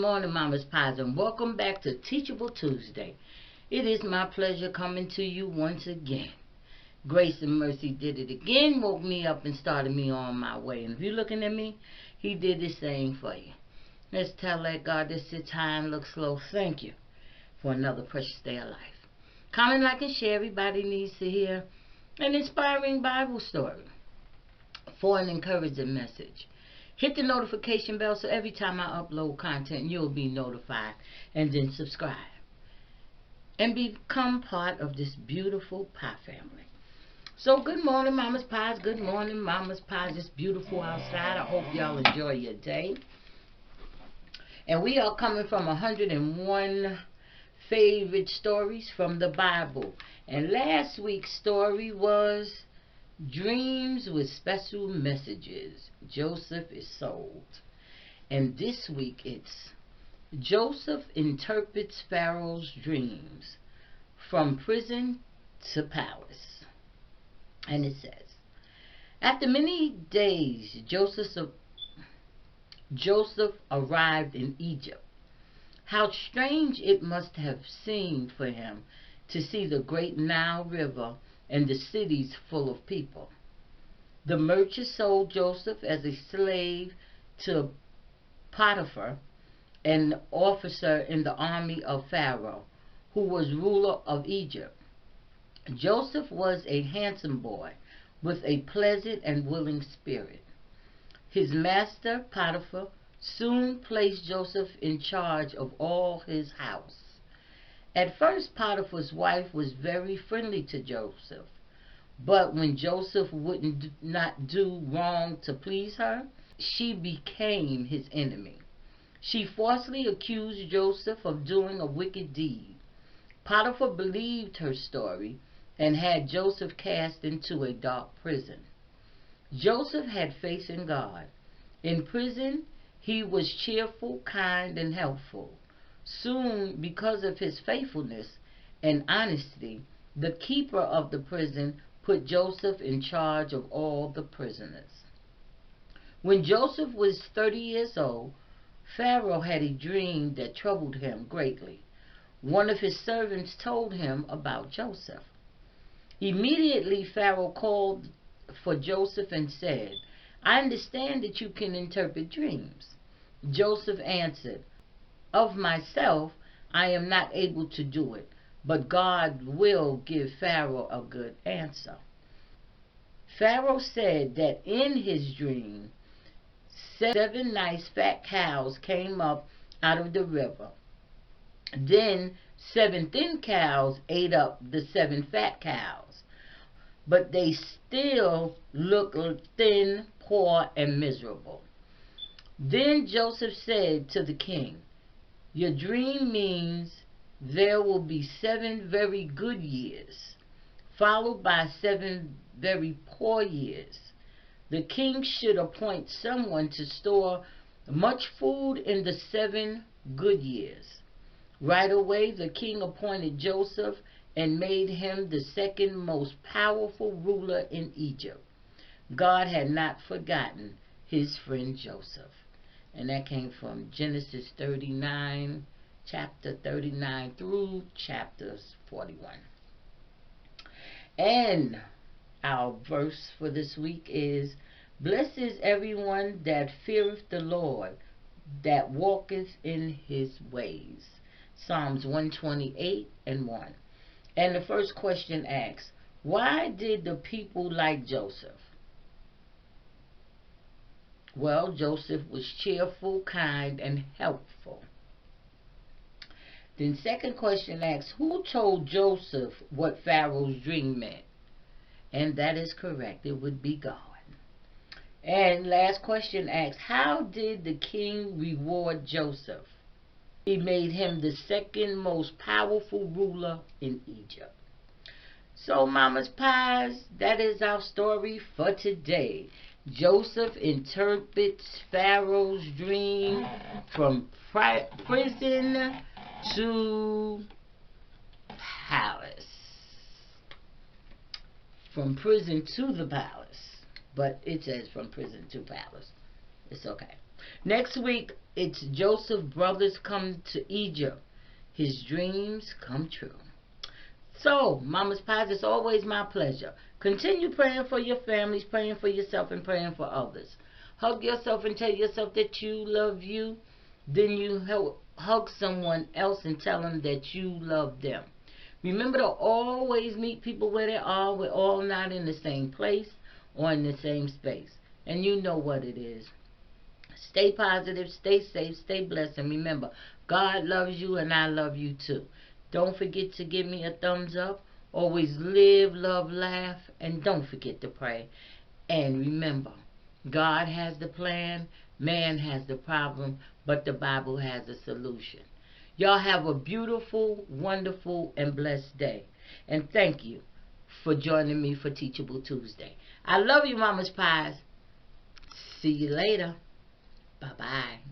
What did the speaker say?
morning, Mama's Pies, and welcome back to Teachable Tuesday. It is my pleasure coming to you once again. Grace and Mercy did it again, woke me up and started me on my way. And if you're looking at me, He did the same for you. Let's tell that God that sits high and looks low, thank you for another precious day of life. Comment, like, and share. Everybody needs to hear an inspiring Bible story for an encouraging message. Hit the notification bell so every time I upload content, you'll be notified. And then subscribe. And become part of this beautiful pie family. So good morning, Mama's Pies. Good morning, Mama's Pies. It's beautiful outside. I hope y'all enjoy your day. And we are coming from 101 favorite stories from the Bible. And last week's story was Dreams with Special Messages. Joseph is sold. And this week it's Joseph interprets Pharaoh's dreams from prison to palace. And it says, after many days, Joseph arrived in Egypt. How strange it must have seemed for him to see the great Nile River and the cities full of people. The merchant sold Joseph as a slave to Potiphar, an officer in the army of Pharaoh, who was ruler of Egypt. Joseph was a handsome boy with a pleasant and willing spirit. His master, Potiphar, soon placed Joseph in charge of all his house. At first, Potiphar's wife was very friendly to Joseph, but when Joseph would not do wrong to please her, she became his enemy. She falsely accused Joseph of doing a wicked deed. Potiphar believed her story and had Joseph cast into a dark prison. Joseph had faith in God. In prison, he was cheerful, kind, and helpful. Soon, because of his faithfulness and honesty, the keeper of the prison put Joseph in charge of all the prisoners. When Joseph was 30 years old, Pharaoh had a dream that troubled him greatly. One of his servants told him about Joseph. Immediately, Pharaoh called for Joseph and said, I understand that you can interpret dreams. Joseph answered, of myself, I am not able to do it, but God will give Pharaoh a good answer. Pharaoh said that in his dream, 7 nice fat cows came up out of the river. Then 7 thin cows ate up the 7 fat cows, but they still looked thin, poor, and miserable. Then Joseph said to the king, your dream means there will be 7 very good years, followed by 7 very poor years. The king should appoint someone to store much food in the 7 good years. Right away, the king appointed Joseph and made him the second most powerful ruler in Egypt. God had not forgotten his friend Joseph. And that came from Genesis 39, chapter 39 through chapters 41. And our verse for this week is, blessed is everyone that feareth the Lord, that walketh in his ways. Psalms 128 and 1. And the first question asks, why did the people like Joseph? Well, Joseph was cheerful, kind, and helpful. Then second question asks, who told Joseph what Pharaoh's dream meant? And that is correct. It would be God. And last question asks, how did the king reward Joseph? He made him the second most powerful ruler in Egypt. So, Mama's Pies, that is our story for today. Joseph interprets Pharaoh's dream from prison to palace. From prison to the palace. But it says from prison to palace. It's okay. Next week, it's Joseph's brothers come to Egypt. His dreams come true. So, Mama's Pies, it's always my pleasure. Continue praying for your families, praying for yourself, and praying for others. Hug yourself and tell yourself that you love you. Then you hug someone else and tell them that you love them. Remember to always meet people where they are. We're all not in the same place or in the same space. And you know what it is. Stay positive, stay safe, stay blessed, and remember, God loves you and I love you too. Don't forget to give me a thumbs up. Always live, love, laugh, and don't forget to pray. And remember, God has the plan, man has the problem, but the Bible has a solution. Y'all have a beautiful, wonderful, and blessed day. And thank you for joining me for Teachable Tuesday. I love you, Mama's Pies. See you later. Bye-bye.